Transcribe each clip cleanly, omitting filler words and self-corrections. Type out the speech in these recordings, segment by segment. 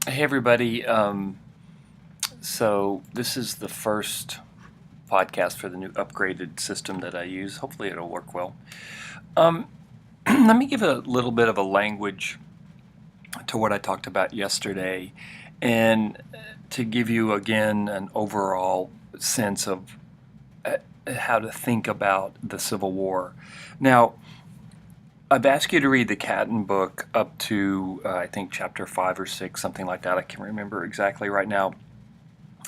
Hey everybody. So this is the first podcast for the new upgraded system that I use. Hopefully it'll work well. Um, Let me give a little bit of a language to what I talked about yesterday, and to give you again an overall sense of how to think about the Civil War. Now, I've asked you to read the Catton book up to I think chapter 5 or 6, something like that. I can't remember exactly right now.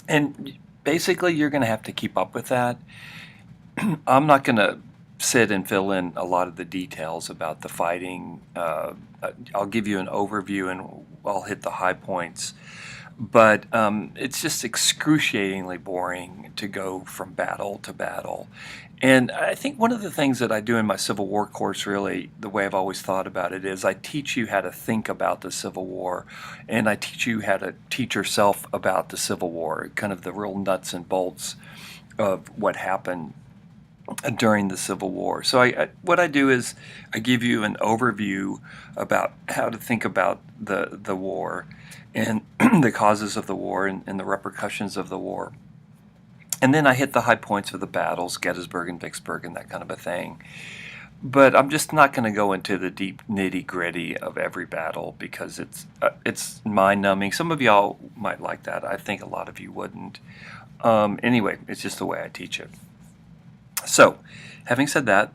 And basically, you're going to have to keep up with that. I'm not going to sit and fill in a lot of the details about the fighting. I'll give you an overview and I'll hit the high points. But it's just excruciatingly boring to go from battle to battle. And I think one of the things that I do in my Civil War course, really, the way I've always thought about it, is I teach you how to think about the Civil War, and I teach you how to teach yourself about the Civil War, kind of the real nuts and bolts of what happened during the Civil War. So what I do is I give you an overview about how to think about the war and the causes of the war and the repercussions of the war. And then I hit the high points of the battles, Gettysburg and Vicksburg and that kind of a thing. But I'm just not going to go into the deep nitty-gritty of every battle because it's mind-numbing. Some of y'all might like that. I think a lot of you wouldn't. Anyway, it's just the way I teach it. So, having said that,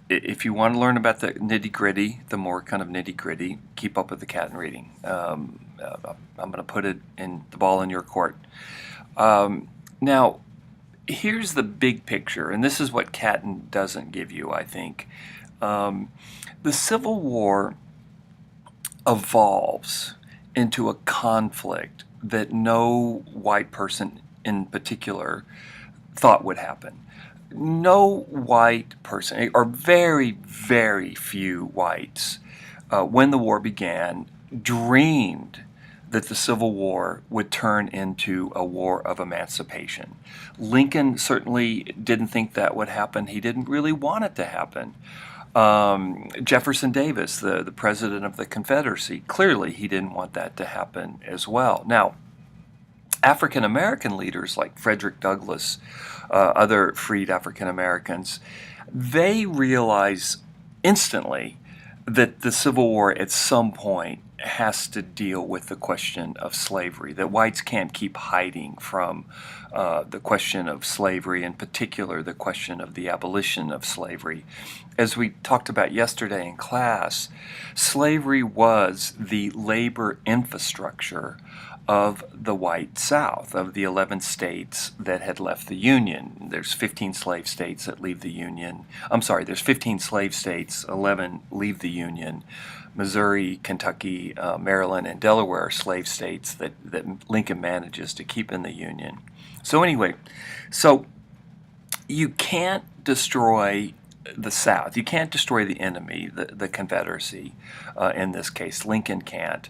if you want to learn about the nitty-gritty, the more kind of nitty-gritty, keep up with the Catton reading. I'm going to put it in the ball in your court. Now, here's the big picture, and this is what Catton doesn't give you, I think. The Civil War evolves into a conflict that no white person in particular thought would happen. No white person, or very, very few whites, when the war began, dreamed that the Civil War would turn into a war of emancipation. Lincoln certainly didn't think that would happen. He didn't really want it to happen. Jefferson Davis, the president of the Confederacy, clearly he didn't want that to happen as well. Now, African American leaders like Frederick Douglass, other freed African Americans, they realize instantly that the Civil War at some point has to deal with the question of slavery, that whites can't keep hiding from the question of slavery, in particular the question of the abolition of slavery. As we talked about yesterday in class, slavery was the labor infrastructure of the white South, of the 11 states that had left the Union. There's 15 slave states that leave the Union. I'm sorry, there's 15 slave states, 11 leave the Union. Missouri, Kentucky, Maryland, and Delaware are slave states that Lincoln manages to keep in the Union. So anyway, so you can't destroy the South. You can't destroy the enemy, the Confederacy, in this case. Lincoln can't,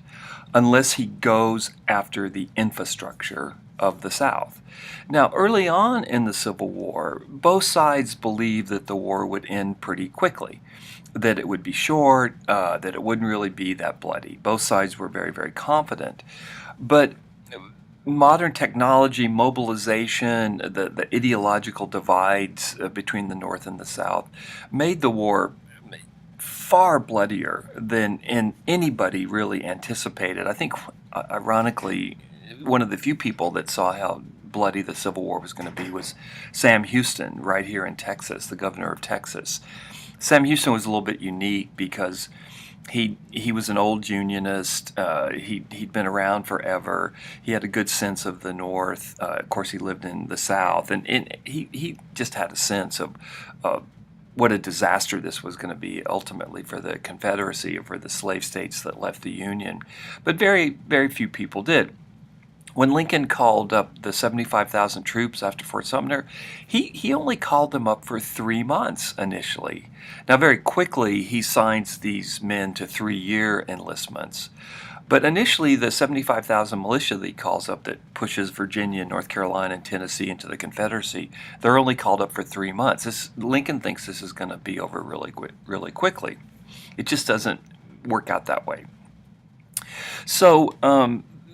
unless he goes after the infrastructure of the South. Now, early on in the Civil War, both sides believed that the war would end pretty quickly, that it would be short, that it wouldn't really be that bloody. Both sides were very, very confident. But modern technology, mobilization, the ideological divides between the North and the South made the war far bloodier than anybody really anticipated. I think, ironically, one of the few people that saw how bloody the Civil War was going to be was Sam Houston, right here in Texas, the governor of Texas. Sam Houston was a little bit unique because he was an old Unionist. He'd been around forever. He had a good sense of the North. Of course, he lived in the South, and he just had a sense of what a disaster this was going to be ultimately for the Confederacy or for the slave states that left the Union. But very, very few people did. When Lincoln called up the 75,000 troops after Fort Sumter, he only called them up for 3 months initially. Now, very quickly, he signs these men to 3-year enlistments. But initially, the 75,000 militia that he calls up that pushes Virginia, North Carolina, and Tennessee into the Confederacy, they're only called up for 3 months. Lincoln thinks this is going to be over really quickly. It just doesn't work out that way. So,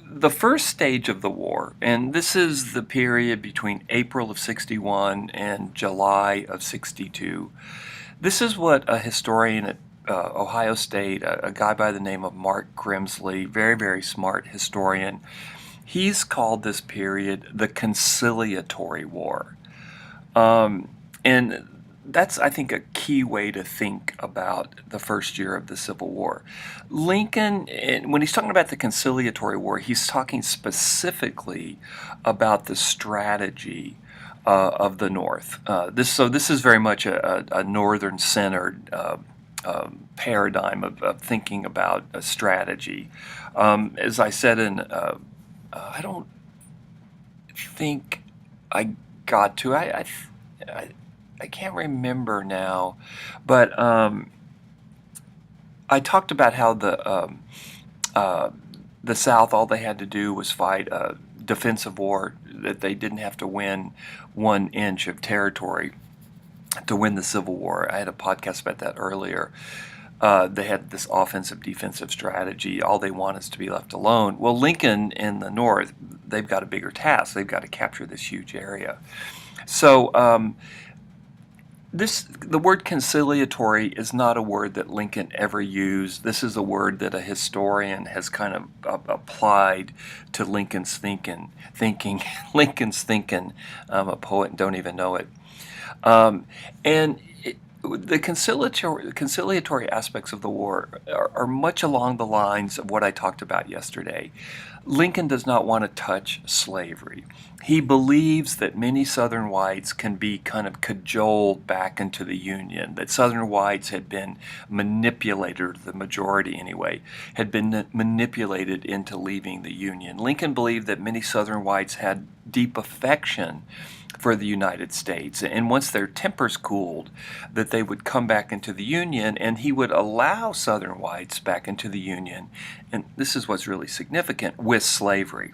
the first stage of the war, and this is the period between April of 61 and July of 62, this is what a historian at Ohio State, a guy by the name of Mark Grimsley, very, very smart historian, he's called this period the Conciliatory War. And that's, I think, a key way to think about the first year of the Civil War. Lincoln, when he's talking about the Conciliatory War, he's talking specifically about the strategy of the North. This is very much a northern-centered paradigm of thinking about a strategy. As I said I don't think I got to. I can't remember now, but I talked about how the South, all they had to do was fight a defensive war, that they didn't have to win 1 inch of territory to win the Civil War. I had a podcast about that earlier. They had this offensive defensive strategy. All they want is to be left alone. Well, Lincoln in the North, they've got a bigger task. They've got to capture this huge area. So the word conciliatory is not a word that Lincoln ever used. This is a word that a historian has kind of applied to Lincoln's thinking. Lincoln's thinking. I'm a poet and don't even know it. The conciliatory aspects of the war are much along the lines of what I talked about yesterday. Lincoln does not want to touch slavery. He believes that many Southern whites can be kind of cajoled back into the Union, that Southern whites had been manipulated, the majority anyway, had been manipulated into leaving the Union. Lincoln believed that many Southern whites had deep affection for the United States, and once their tempers cooled, that they would come back into the Union, and he would allow Southern whites back into the Union, and this is what's really significant, with slavery.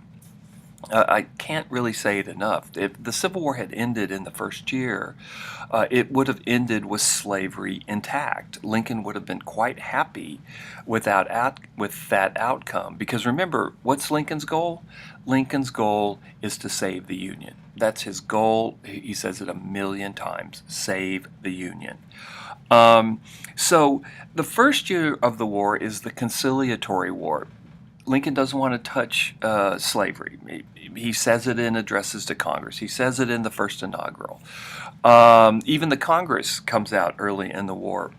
I can't really say it enough. If the Civil War had ended in the first year, it would have ended with slavery intact. Lincoln would have been quite happy with that outcome. Because remember, what's Lincoln's goal? Lincoln's goal is to save the Union. That's his goal. He says it 1,000,000 times, save the Union. So the first year of the war is the Conciliatory War. Lincoln doesn't want to touch slavery. He says it in addresses to Congress. He says it in the first inaugural. Even the Congress comes out early in the war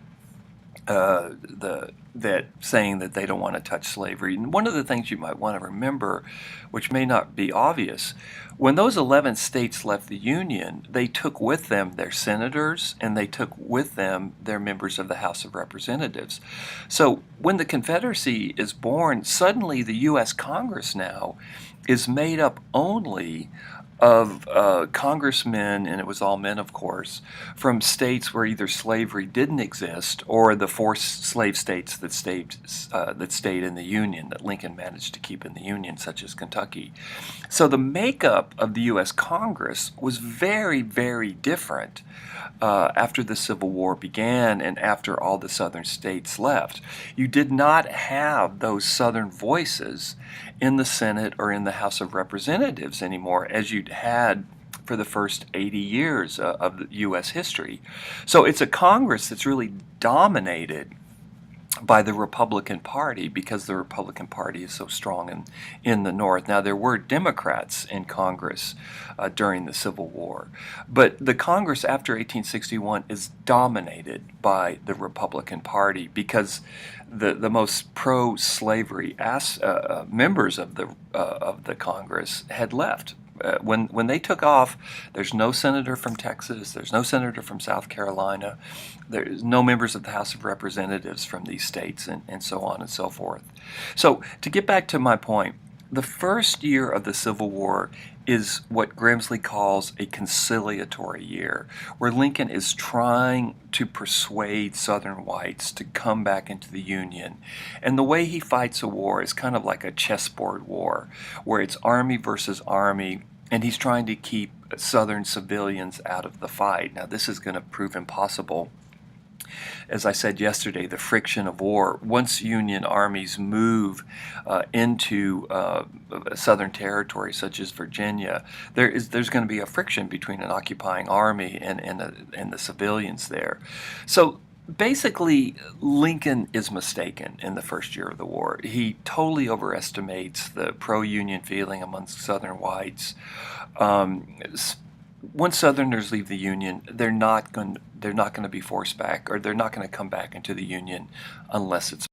saying that they don't want to touch slavery. And one of the things you might want to remember, which may not be obvious, when those 11 states left the Union, they took with them their senators and they took with them their members of the House of Representatives. So when the Confederacy is born, suddenly the U.S. Congress now is made up only of congressmen, and it was all men, of course, from states where either slavery didn't exist or the 4 slave states that stayed in the Union, that Lincoln managed to keep in the Union, such as Kentucky. So the makeup of the U.S. Congress was very, very different after the Civil War began and after all the Southern states left. You did not have those Southern voices in the Senate or in the House of Representatives anymore as you'd had for the first 80 years of the U.S. history. So it's a Congress that's really dominated by the Republican Party because the Republican Party is so strong in the North. Now, there were Democrats in Congress during the Civil War, but the Congress after 1861 is dominated by the Republican Party because the most pro-slavery members of the Congress had left. When they took off, there's no senator from Texas, there's no senator from South Carolina, there's no members of the House of Representatives from these states, and so on and so forth. So to get back to my point, the first year of the Civil War is what Grimsley calls a conciliatory year, where Lincoln is trying to persuade Southern whites to come back into the Union. And the way he fights a war is kind of like a chessboard war, where it's army versus army, and he's trying to keep Southern civilians out of the fight. Now, this is going to prove impossible as I said yesterday, the friction of war. Once Union armies move into southern territory such as Virginia, there's going to be a friction between an occupying army and the civilians there. So basically, Lincoln is mistaken in the first year of the war. He totally overestimates the pro-Union feeling amongst Southern whites. Once Southerners leave the Union, they're not going to be forced back, or they're not going to come back into the Union unless it's